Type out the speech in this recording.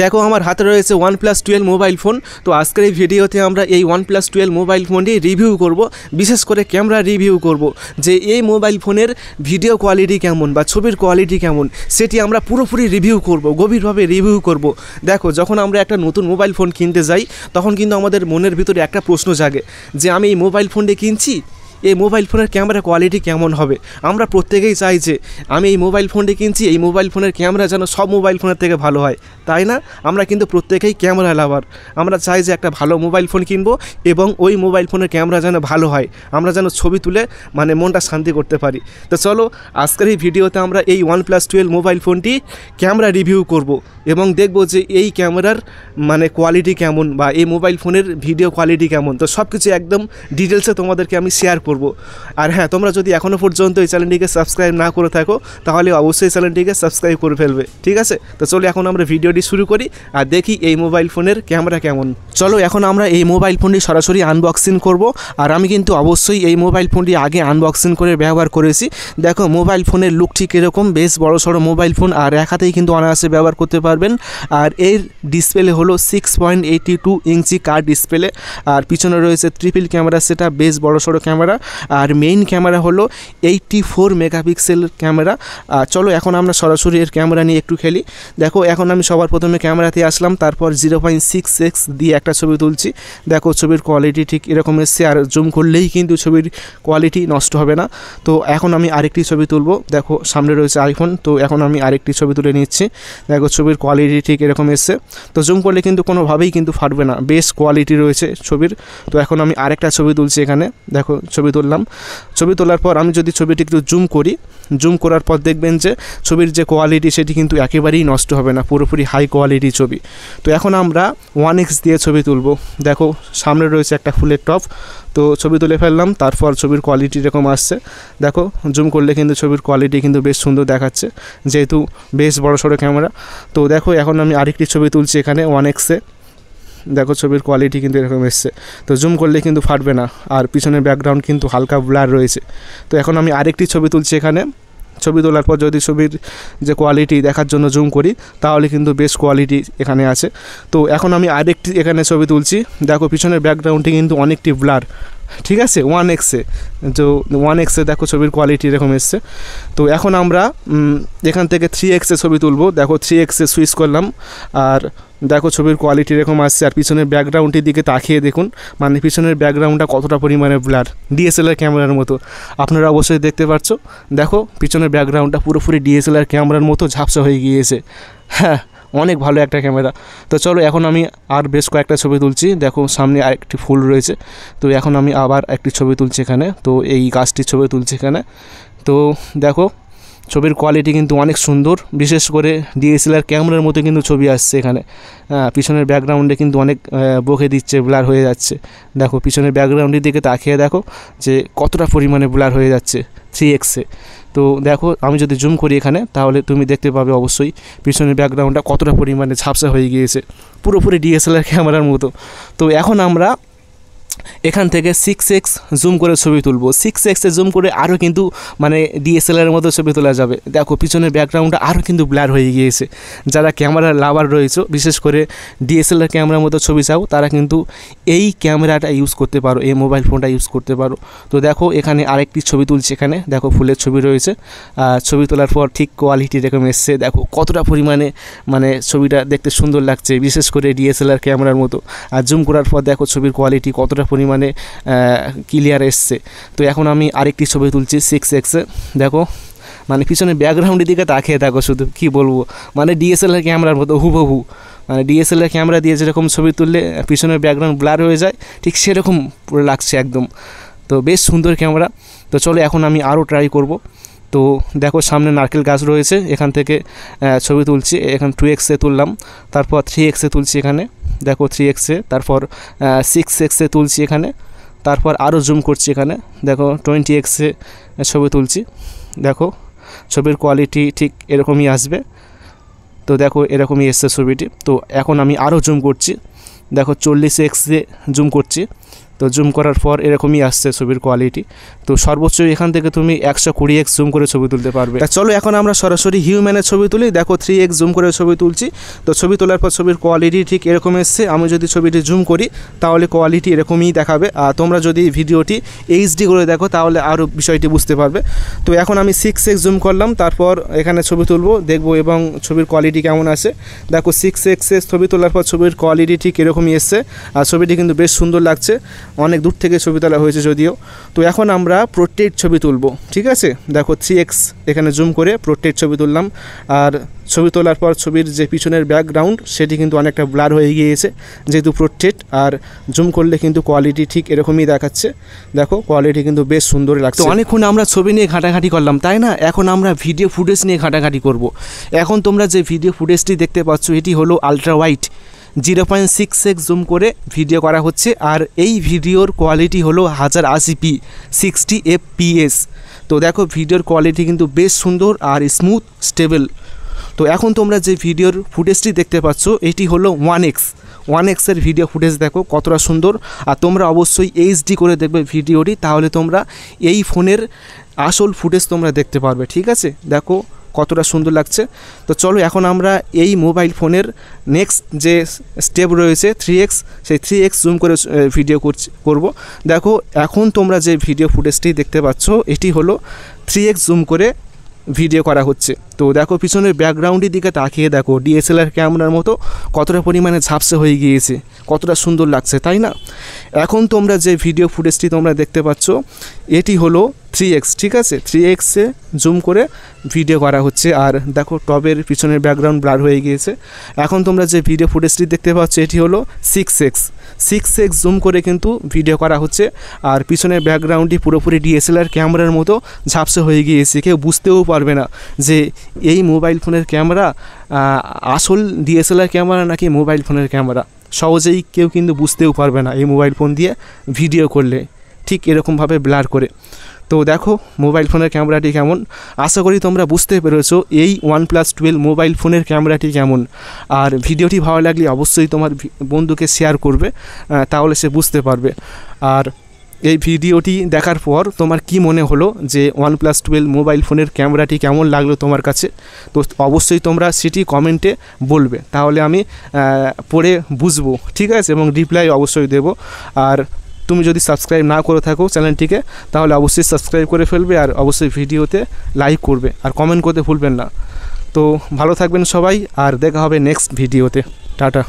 দেখো আমার হাতে রয়েছে OnePlus 12 মোবাইল ফোন। তো আজকের এই ভিডিওতে আমরা এই OnePlus 12 মোবাইল ফোনটি রিভিউ করব, বিশেষ করে ক্যামেরা রিভিউ করব, যে এই মোবাইল ফোনের ভিডিও কোয়ালিটি কেমন বা ছবির কোয়ালিটি কেমন সেটি আমরা পুরোপুরি রিভিউ করব, গভীরভাবে রিভিউ করব। দেখো যখন আমরা একটা নতুন মোবাইল ফোন কিনতে যাই তখন কিন্তু আমাদের মনের ভিতরে একটা প্রশ্ন জাগে যে আমি এই মোবাইল ফোনটি কিনছি, এই মোবাইল ফোনের ক্যামেরা কোয়ালিটি কেমন হবে। আমরা প্রত্যেকেই চাই যে আমি এই মোবাইল ফোনটি কিনছি, এই মোবাইল ফোনের ক্যামেরা যেন সব মোবাইল ফোনের থেকে ভালো হয়, তাই না? আমরা কিন্তু প্রত্যেকেই ক্যামেরা লাভার। আমরা চাই যে একটা ভালো মোবাইল ফোন কিনবো এবং ওই মোবাইল ফোনের ক্যামেরা যেন ভালো হয়, আমরা যেন ছবি তুলে মনটা শান্তি করতে পারি। তো চলো আজকের এই ভিডিওতে আমরা এই OnePlus 12 মোবাইল ফোনটি ক্যামেরা রিভিউ করব এবং দেখব যে এই ক্যামেরার কোয়ালিটি কেমন বা এই মোবাইল ফোনের ভিডিও কোয়ালিটি কেমন। তো সব কিছু একদম ডিটেলসে তোমাদেরকে আমি শেয়ার করব। আর হ্যাঁ, তোমরা যদি এখনও পর্যন্ত এই চ্যানেলটিকে সাবস্ক্রাইব না করে থাকো তাহলে অবশ্যই চ্যানেলটিকে সাবস্ক্রাইব করে ফেলবে, ঠিক আছে? তো চলো এখন আমরা ভিডিওটি শুরু করি আর দেখি এই মোবাইল ফোনের ক্যামেরা কেমন। চলো এখন আমরা এই মোবাইল ফোনটি সরাসরি আনবক্সিং করব। আর আমি কিন্তু অবশ্যই এই মোবাইল ফোনটি আগে আনবক্সিং করে ব্যবহার করেছি। দেখো মোবাইল ফোনের লুক ঠিক এরকম, বেশ বড় সড়ো মোবাইল ফোন, আর এক হাতেই কিন্তু অনায়াসে ব্যবহার করতে পারবেন। আর এর ডিসপ্লে হলো 6.82 ইঞ্চি কার ডিসপ্লে, আর পিছনে রয়েছে ট্রিপল ক্যামেরা সেটআপ, বেশ বড় সড়ো ক্যামেরা। আর মেইন ক্যামেরা হলো 84 মেগাপিক্সেল ক্যামেরা। চলো এখন আমরা সরাসরি এর ক্যামেরা নিয়ে একটু খেলি। দেখো এখন আমি সবার প্রথমে ক্যামেরাতে আসলাম, তারপর 0.6x দিয়ে একটা ছবি তুলছি। দেখো ছবির কোয়ালিটি ঠিক এরকম এসছে, আর জুম করলেই কিন্তু ছবির কোয়ালিটি নষ্ট হবে না। তো এখন আমি আরেকটি ছবি তুলব। দেখো সামনে রয়েছে আইফোন, তো এখন আমি আরেকটি ছবি তুলে নিচ্ছি। দেখো ছবির কোয়ালিটি ঠিক এরকম এসছে, তো জুম করলে কিন্তু কোনোভাবেই কিন্তু ফাটবে না, বেশ কোয়ালিটি রয়েছে ছবির। তো এখন আমি আরেকটা ছবি তুলছি এখানে। দেখো ছবি তুললাম, ছবি তোলার পর আমি যদি ছবিটি একটু জুম করি, জুম করার পর দেখবেন যে ছবির যে কোয়ালিটি সেটি কিন্তু একেবারেই নষ্ট হবে না, পুরোপুরি হাই কোয়ালিটি ছবি। তো এখন আমরা 1x দিয়ে ছবি তুলব। দেখো সামনে রয়েছে একটা ফুলের টপ, তো ছবি তুলে ফেললাম। তারপর ছবির কোয়ালিটি এরকম আসছে। দেখো জুম করলে কিন্তু ছবির কোয়ালিটি কিন্তু বেশ সুন্দর দেখাচ্ছে, যেহেতু বেশ বড় সড়ো ক্যামেরা। তো দেখো এখন আমি আরেকটি ছবি তুলছি এখানে 1x-এ। দেখো ছবির কোয়ালিটি কিন্তু এরকম এসছে, তো জুম করলে কিন্তু ফাটবে না, আর পিছনের ব্যাকগ্রাউন্ড কিন্তু হালকা ব্লার রয়েছে। তো এখন আমি আরেকটি ছবি তুলছি এখানে। ছবি তোলার পর যদি ছবির যে কোয়ালিটি দেখার জন্য জুম করি তাহলে কিন্তু বেশ কোয়ালিটি এখানে আছে। তো এখন আমি আরেকটি এখানে ছবি তুলছি। দেখো পিছনের ব্যাকগ্রাউন্ডটি কিন্তু অনেকটি ব্লার, ঠিক আছে, 1x-এ। তো 1x-এ দেখো ছবির কোয়ালিটি এরকম এসছে। তো এখন আমরা এখান থেকে 3x-এ ছবি তুলব। দেখো 3x-এ সুইচ করলাম, আর দেখো ছবির কোয়ালিটি এরকম আসছে। আর পিছনের ব্যাকগ্রাউন্ডটির দিকে তাকিয়ে দেখুন, পিছনের ব্যাকগ্রাউন্ডটা কতটা পরিমাণে ব্লার, ডিএসএলআর ক্যামেরার মতো। আপনারা অবশ্যই দেখতে পাচ্ছ, দেখো পিছনের ব্যাকগ্রাউন্ডটা পুরোপুরি ডিএসএলআর ক্যামেরার মতো ঝাপসা হয়ে গিয়েছে। হ্যাঁ, অনেক ভালো একটা ক্যামেরা। তো চলো এখন আমি আর বেশ কয়েকটা ছবি তুলছি। দেখো সামনে আরেকটি ফুল রয়েছে, তো এখন আমি আবার একটি ছবি তুলছি এখানে। তো এই গাছটির ছবি তুলছি এখানে। তো দেখো ছবির কোয়ালিটি কিন্তু অনেক সুন্দর, বিশেষ করে ডিএসএলআর ক্যামেরার মতো কিন্তু ছবি আসছে এখানে। পিছনের ব্যাকগ্রাউন্ডে কিন্তু অনেক বকে দিচ্ছে, ব্লার হয়ে যাচ্ছে। দেখো পিছনের ব্যাকগ্রাউন্ডের দিকে তাকিয়ে দেখো যে কতটা পরিমাণে ব্লার হয়ে যাচ্ছে 3x-এ। তো দেখো আমি যদি জুম করি এখানে তাহলে তুমি দেখতে পাবে অবশ্যই পিছনের ব্যাকগ্রাউন্ডটা কতটা পরিমাণে ঝাপসা হয়ে গিয়েছে, পুরোপুরি ডিএসএলআর ক্যামেরার মতো। তো এখন আমরা এখান থেকে 6x জুম করে ছবি তুলব। 6x-এ জুম করে আরও কিন্তু ডিএসএলআরের মতো ছবি তোলা যাবে। দেখো পিছনের ব্যাকগ্রাউন্ডটা আরও কিন্তু ব্লার হয়ে গিয়েছে। যারা ক্যামেরার লাভার রয়েছে, বিশেষ করে ডিএসএলআর ক্যামেরার মতো ছবি চাও, তারা কিন্তু এই ক্যামেরাটা ইউজ করতে পারো, এই মোবাইল ফোনটা ইউজ করতে পারো। তো দেখো এখানে আরেকটি ছবি তুলছি এখানে। দেখো ফুলের ছবি রয়েছে, ছবি তোলার পর ঠিক কোয়ালিটি এরকম এসছে। দেখো কতটা পরিমাণে ছবিটা দেখতে সুন্দর লাগছে, বিশেষ করে ডিএসএলআর ক্যামেরার মতো। আর জুম করার পর দেখো ছবির কোয়ালিটি কতটা পরিমাণে ক্লিয়ার এসছে। তো এখন আমি আরেকটি ছবি তুলছি 6x-এ। দেখো পিছনের ব্যাকগ্রাউন্ডের দিকে তাকিয়ে দেখো, শুধু কি বলবো, ডিএসএলআর ক্যামেরার মতো হুবহু। ডিএসএলআর ক্যামেরা দিয়ে যেরকম ছবি তুললে পিছনের ব্যাকগ্রাউন্ড ব্লার হয়ে যায়, ঠিক সেরকম পুরো লাগছে একদম। তো বেশ সুন্দর ক্যামেরা। তো চলো এখন আমি আরও ট্রাই করব। তো দেখো সামনে নারকেল গাছ রয়েছে, এখান থেকে ছবি তুলছি। এখানে 2x-এ তুললাম, তারপর 3x-এ তুলছি এখানে। দেখো 3x-এ, তারপর 6x-এ তুলছি এখানে, তারপর আরও জুম করছি এখানে। দেখো 20x-এ ছবি তুলছি। দেখো ছবির কোয়ালিটি ঠিক এরকমই আসবে। তো দেখো এরকমই এসছে ছবিটি। তো এখন আমি আরও জুম করছি। দেখো 40x-এ জুম করছি। তো জুম করার পর এরকমই আসছে ছবির কোয়ালিটি। তো সর্বোচ্চ এখান থেকে তুমি 120x জুম করে ছবি তুলতে পারবে। চলো এখন আমরা সরাসরি হিউম্যানের ছবি তুলি। দেখো 3x জুম করে ছবি তুলছি। তো ছবি তোলার পর ছবির কোয়ালিটি ঠিক এরকম এসছে। আমি যদি ছবিটি জুম করি তাহলে কোয়ালিটি এরকমই দেখাবে। আর তোমরা যদি ভিডিওটি HD করে দেখো তাহলে আরও বিষয়টি বুঝতে পারবে। তো এখন আমি 6x জুম করলাম, তারপর এখানে ছবি তুলবো, দেখবো এবং ছবির কোয়ালিটি কেমন আছে। দেখো 6x ছবি তোলার পর ছবির কোয়ালিটি ঠিক এরকমই এসছে। আর ছবিটি কিন্তু বেশ সুন্দর লাগছে, অনেক দূর থেকে ছবি তোলা হয়েছে যদিও। তো এখন আমরা পোর্ট্রেট ছবি তুলবো, ঠিক আছে। দেখো 3x এখানে জুম করে পোর্ট্রেট ছবি তুললাম। আর ছবি তোলার পর ছবির যে পিছনের ব্যাকগ্রাউন্ড সেটি কিন্তু অনেকটা ব্লার হয়ে গিয়েছে যেহেতু পোর্ট্রেট। আর জুম করলে কিন্তু কোয়ালিটি ঠিক এরকমই দেখাচ্ছে। দেখো কোয়ালিটি কিন্তু বেশ সুন্দর লাগছে। তো অনেকক্ষণ আমরা ছবি নিয়ে ঘাটাঘাটি করলাম, তাই না? এখন আমরা ভিডিও ফুটেজ নিয়ে ঘাটাঘাটি করব। এখন তোমরা যে ভিডিও ফুটেজটি দেখতে পাচ্ছ এটি হলো আলট্রা ওয়াইড 0.6x জুম করে ভিডিও করা হচ্ছে। আর এই ভিডিওর কোয়ালিটি হলো 1080p 60 fps। তো দেখো ভিডিওর কোয়ালিটি কিন্তু বেশ সুন্দর আর স্মুথ স্টেবল। তো এখন তোমরা যে ভিডিওর ফুটেজটি দেখতে পাচ্ছ এটি হলো 1x এর ভিডিও ফুটেজ। দেখো কতটা সুন্দর। আর তোমরা অবশ্যই HD করে দেখবে ভিডিওটি, তাহলে তোমরা এই ফোনের আসল ফুটেজ তোমরা দেখতে পারবে, ঠিক আছে। দেখো কতটা সুন্দর লাগছে। তো চলো এখন আমরা এই মোবাইল ফোনের নেক্সট যে স্টেপ রয়েছে 3x, সেই 3x জুম করে ভিডিও করব। দেখো এখন তোমরা যে ভিডিও ফুটেজটি দেখতে পাচ্ছ এটি হলো 3x জুম করে ভিডিও করা হচ্ছে। তো দেখো পিছনের ব্যাকগ্রাউন্ডের দিকে তাকিয়ে দেখো DSLR ক্যামেরার মতো কতটা পরিমাণে ঝাপসে হয়ে গিয়েছে, কতটা সুন্দর লাগছে, তাই না? এখন তোমরা যে ভিডিও ফুটেজটি তোমরা দেখতে পাচ্ছ এটি হলো 3x, ঠিক আছে। 3x-এ জুম করে ভিডিও করা হচ্ছে। আর দেখো টবের পিছনের ব্যাকগ্রাউন্ড ব্লার হয়ে গিয়েছে। এখন তোমরা যে ভিডিও ফুটেজটি দেখতে পাচ্ছ এটি হলো 6x জুম করে কিন্তু ভিডিও করা হচ্ছে। আর পিছনের ব্যাকগ্রাউন্ডটি পুরোপুরি DSLR ক্যামেরার মতো ঝাপসে হয়ে গিয়েছে, কেউ বুঝতেও পারবে না যে এই মোবাইল ফোনের ক্যামেরা আসল DSLR ক্যামেরা নাকি মোবাইল ফোনের ক্যামেরা। সহজেই কেউ কিন্তু বুঝতেও পারবে না এই মোবাইল ফোন দিয়ে ভিডিও করলে, ঠিক এরকমভাবে ব্লার করে। তো দেখো মোবাইল ফোনের ক্যামেরাটি কেমন, আশা করি তোমরা বুঝতে পেরেছো এই OnePlus 12 মোবাইল ফোনের ক্যামেরাটি কেমন। আর ভিডিওটি ভালো লাগলে অবশ্যই তোমার বন্ধুকে শেয়ার করবে, তাহলে সে বুঝতে পারবে। আর এই ভিডিওটি দেখার পর তোমার কি মনে হলো যে OnePlus 12 মোবাইল ফোনের ক্যামেরাটি কেমন লাগলো তোমার কাছে, তো অবশ্যই তোমরা সেটি কমেন্টে বলবে, তাহলে আমি পড়ে বুঝবো, ঠিক আছে, এবং রিপ্লাই অবশ্যই দেব। আর তুমি যদি সাবস্ক্রাইব না করে থাকো চ্যানেলটিকে তাহলে অবশ্যই সাবস্ক্রাইব করে ফেলবে। আর অবশ্যই ভিডিওতে লাইক করবে আর কমেন্ট করতে ভুলবেন না। তো ভালো থাকবেন সবাই, আর দেখা হবে নেক্সট ভিডিওতে। টাটা।